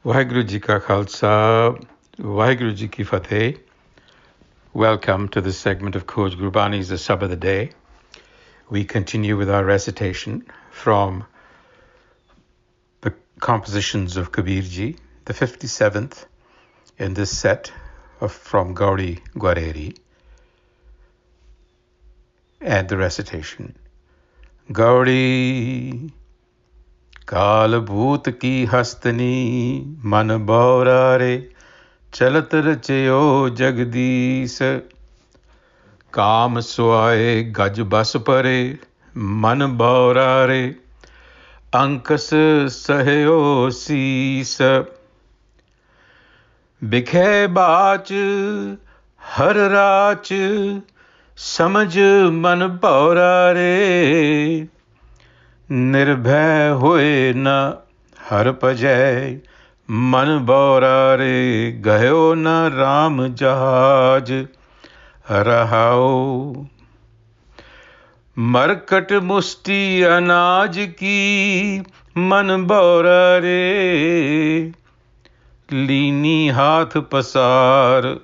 Waheguru Ji Ka Khalsa, Waheguru Ji Ki Fateh. Welcome to this segment of Coach Gurbani's a-sabad-a-day. We continue with our recitation from the compositions of Kabir Ji, the 57th in this set from Gauri Gwareri. And the recitation. Gauri Kalbut ki Hastani man baurare chalat rachayo jagdish Kaam soaye gaj bas pare man baurare ankas sahyo sis Bikhe baach har raach समझ मन पौरा रे निर्भय होए न हर पजय मन बौरा रे गयो न राम जहाज रहाओ मरकट मुष्टि अनाज की मन बौरा रे लीनी हाथ पसार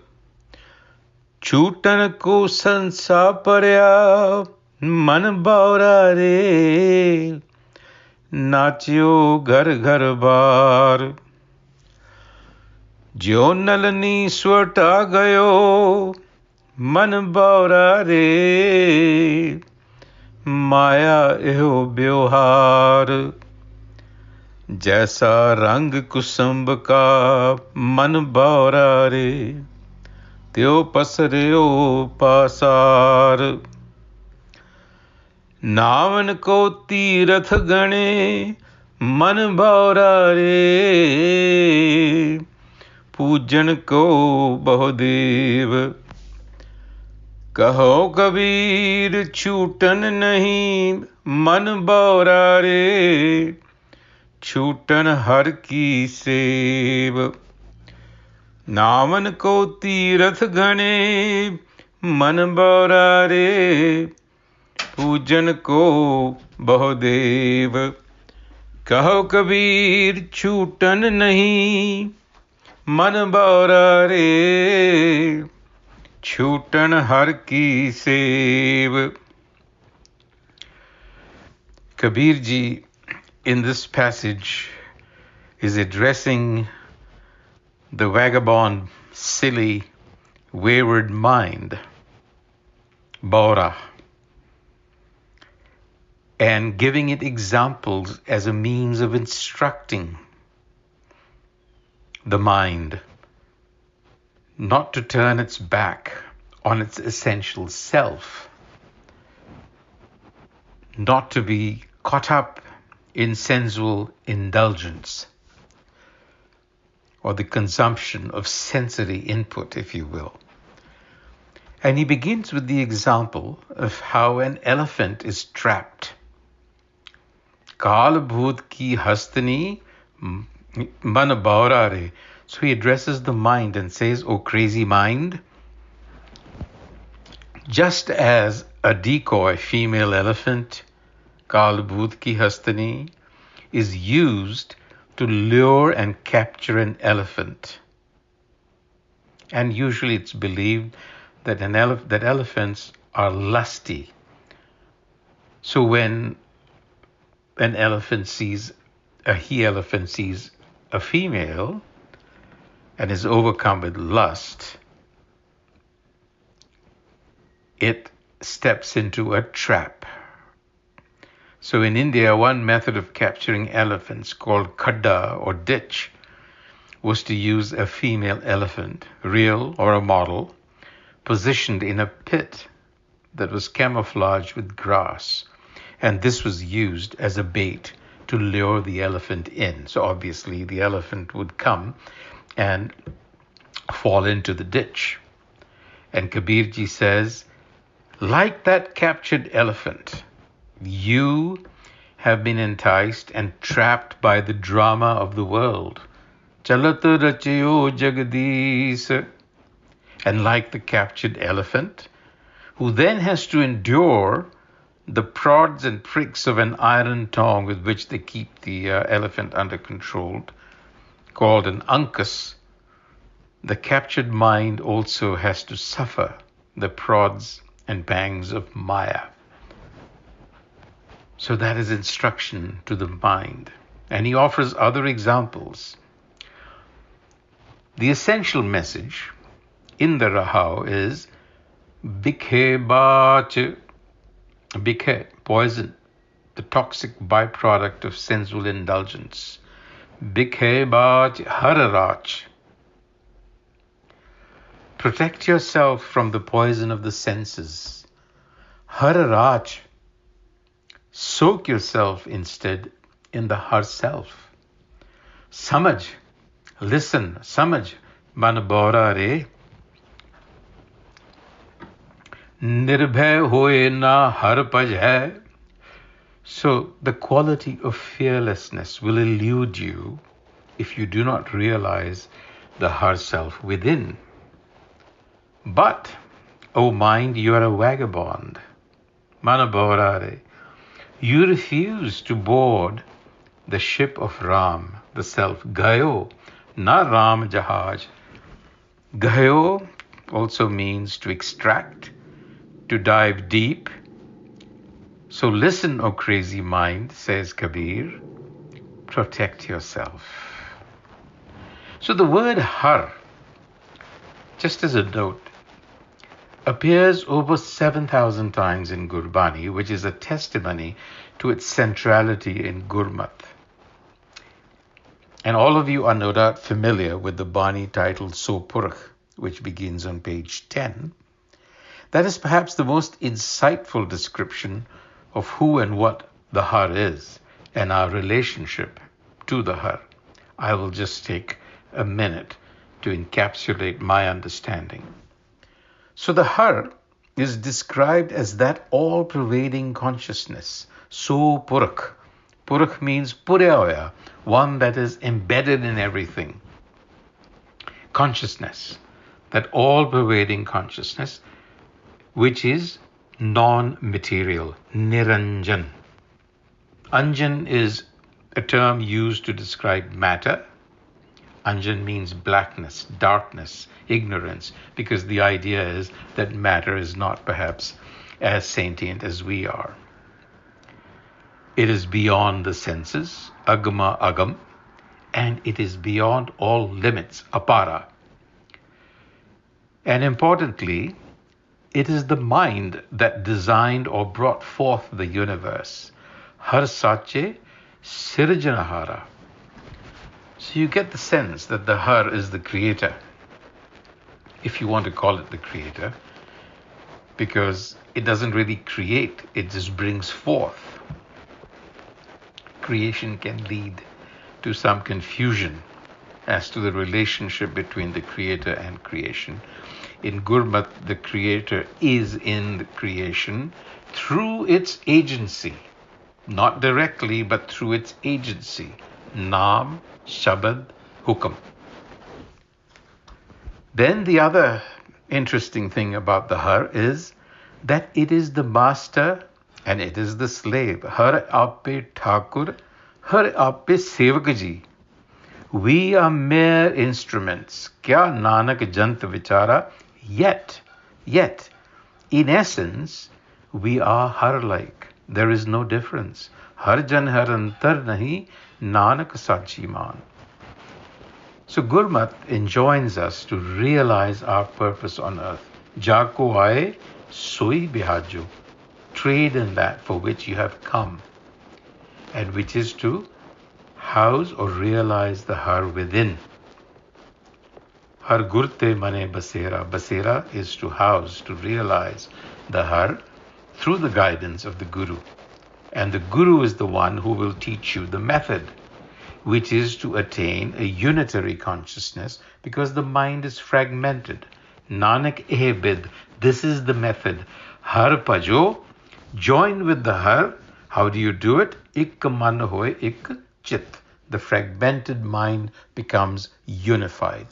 छूटन को संसा परया मन बावरा रे नाचियो घर घर बार ज्यो नलनी स्वटा गयो मन बावरा रे माया एहो ब्योहार जैसा रंग कुसुम्ब का मन बावरा रे त्यो पसरियो पासार नावन को तीरथ गणे मन बावरा रे पूजन को बहुदेव कहो कबीर छूटन नहीं मन बावरा रे छूटन हर की सेव नावन को तीरथ गणे मन बौरा रे पूजन को बहुदेव कहो कबीर छूटन नहीं मन बौरा रे छूटन हर की save Kabir ji in this passage is addressing the vagabond, silly, wayward mind, Bora, and giving it examples as a means of instructing the mind not to turn its back on its essential self, not to be caught up in sensual indulgence, or the consumption of sensory input, if you will. And he begins with the example of how an elephant is trapped. Kalbut ki Hastani man baurare. So he addresses the mind and says, "O crazy mind, just as a decoy female elephant, Kalbut ki Hastani, is used to lure and capture an elephant. And usually it's believed that that elephants are lusty. So when a he-elephant sees a female and is overcome with lust, it steps into a trap. So in India, one method of capturing elephants called khadda or ditch was to use a female elephant, real or a model, positioned in a pit that was camouflaged with grass. And this was used as a bait to lure the elephant in. So obviously the elephant would come and fall into the ditch. And Kabirji says, like that captured elephant, you have been enticed and trapped by the drama of the world. Chalat rachayo jagdish. And like the captured elephant, who then has to endure the prods and pricks of an iron tongue with which they keep the elephant under control, called an ankus, the captured mind also has to suffer the prods and pangs of Maya. So that is instruction to the mind. And he offers other examples. The essential message in the Rahau is Bikhe Bach, Bikhe, poison, the toxic byproduct of sensual indulgence. Bikhe Bach Hararach. Protect yourself from the poison of the senses. Hararach. Soak yourself instead in the Har self. Samajh, listen, samajh, man bora re. Nirbhay hoye na har paj hai. So the quality of fearlessness will elude you if you do not realize the Har self within. But, O mind, you are a vagabond. Man bora re. You refuse to board the ship of Ram, the self. Gayo, na Ram Jahaj. Gayo also means to extract, to dive deep. So listen, O crazy mind, says Kabir, protect yourself. So the word Har, just as a note, appears over 7,000 times in Gurbani, which is a testimony to its centrality in Gurmat. And all of you are no doubt familiar with the Bani titled So Purkh, which begins on page 10. That is perhaps the most insightful description of who and what the Har is and our relationship to the Har. I will just take a minute to encapsulate my understanding. So the Har is described as that all-pervading consciousness, So Purkh. Purkh means Purya hoya, one that is embedded in everything. Consciousness, that all-pervading consciousness, which is non-material, Niranjan. Anjan is a term used to describe matter. Anjan means blackness, darkness, ignorance, because the idea is that matter is not perhaps as sentient as we are. It is beyond the senses, agama agam, and it is beyond all limits, apara. And importantly, it is the mind that designed or brought forth the universe. Har sache sirjanahara. So you get the sense that the Har is the creator, if you want to call it the creator, because it doesn't really create, it just brings forth. Creation can lead to some confusion as to the relationship between the creator and creation. In Gurmat, the creator is in the creation through its agency, not directly, but through its agency. Naam, Shabad, Hukam. Then the other interesting thing about the Har is that it is the master and it is the slave. Har ape Thakur, Har ape Sevakaji. We are mere instruments. Kya Nanak Jant Vichara? Yet, in essence, we are Har-like. There is no difference. Har jan har antar nahi, Nanak Sachi Man. So Gurmat enjoins us to realize our purpose on earth. Jako aaye, soi bihajo. Trade in that for which you have come, and which is to house or realize the Har within. Har gurte mane basera. Basera is to house, to realize the Har through the guidance of the Guru. And the Guru is the one who will teach you the method, which is to attain a unitary consciousness, because the mind is fragmented. Nanak eh bid. This is the method. Har pajo, join with the Har. How do you do it? Ik man hoy ik chit. The fragmented mind becomes unified.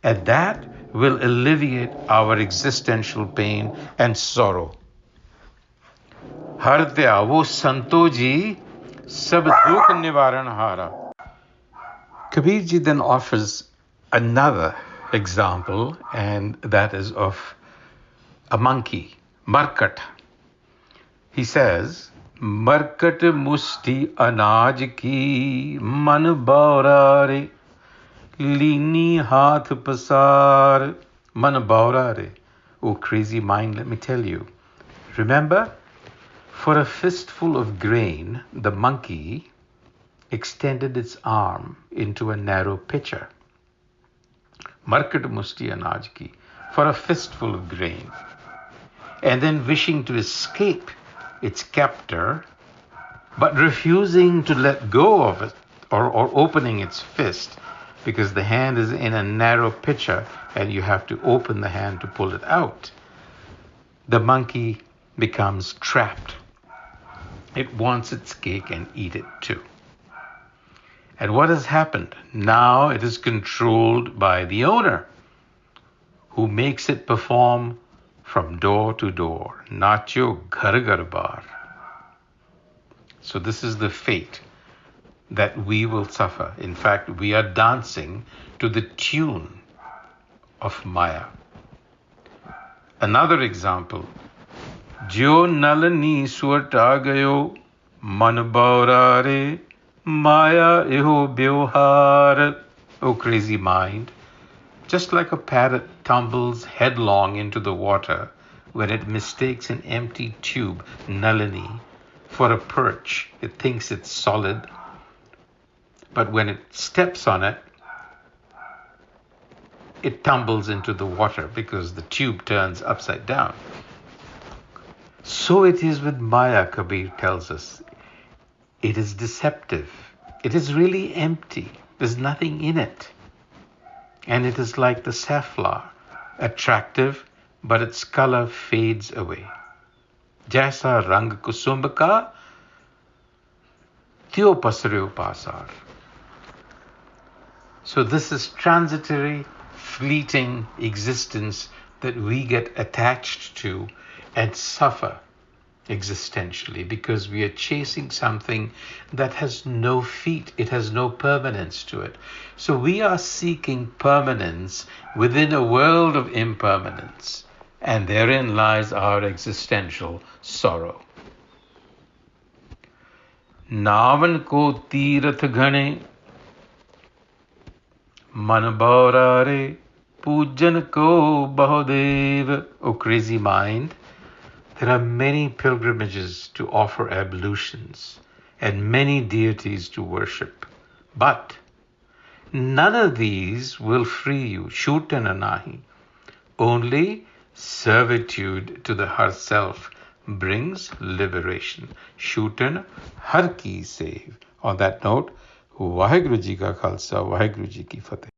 And that will alleviate our existential pain and sorrow. Har te aavo santo ji sab dukh nivaran hara. Kabirji then offers another example, and that is of a monkey, Markat. He says, Markat musti anaj ki man baurare, lini haath pasar, man baurare. Oh, crazy mind, let me tell you. Remember, for a fistful of grain, the monkey extended its arm into a narrow pitcher. Markat musti anaj ki, for a fistful of grain. And then wishing to escape its captor, but refusing to let go of it or opening its fist, because the hand is in a narrow pitcher and you have to open the hand to pull it out. The monkey becomes trapped. It wants its cake and eat it too. And what has happened? Now it is controlled by the owner, who makes it perform from door to door. Nacho ghar ghar bar. So this is the fate that we will suffer. In fact, we are dancing to the tune of Maya. Another example. Jo nalani suata gayo man baurare Maya eho byohar. Oh, crazy mind. Just like a parrot tumbles headlong into the water when it mistakes an empty tube, Nalini, for a perch. It thinks it's solid, but when it steps on it, it tumbles into the water because the tube turns upside down. So it is with Maya, Kabir tells us. It is deceptive. It is really empty. There's nothing in it. And it is like the safflower, attractive, but its color fades away. Jaisa rang kusumb ka, tyo pasreo pasar. So this is transitory, fleeting existence that we get attached to and suffer existentially because we are chasing something that has no feet, it has no permanence to it. So we are seeking permanence within a world of impermanence, and therein lies our existential sorrow. Navan ko tirath ghane man baurare pujan ko bahudev. O crazy mind, there are many pilgrimages to offer ablutions and many deities to worship. But none of these will free you. Shutana nahi. Only servitude to the Har Self brings liberation. Shutan Har Ki Save. On that note, Vaheguru Ji Ka Khalsa, Vaheguru Ji Ki Fateh.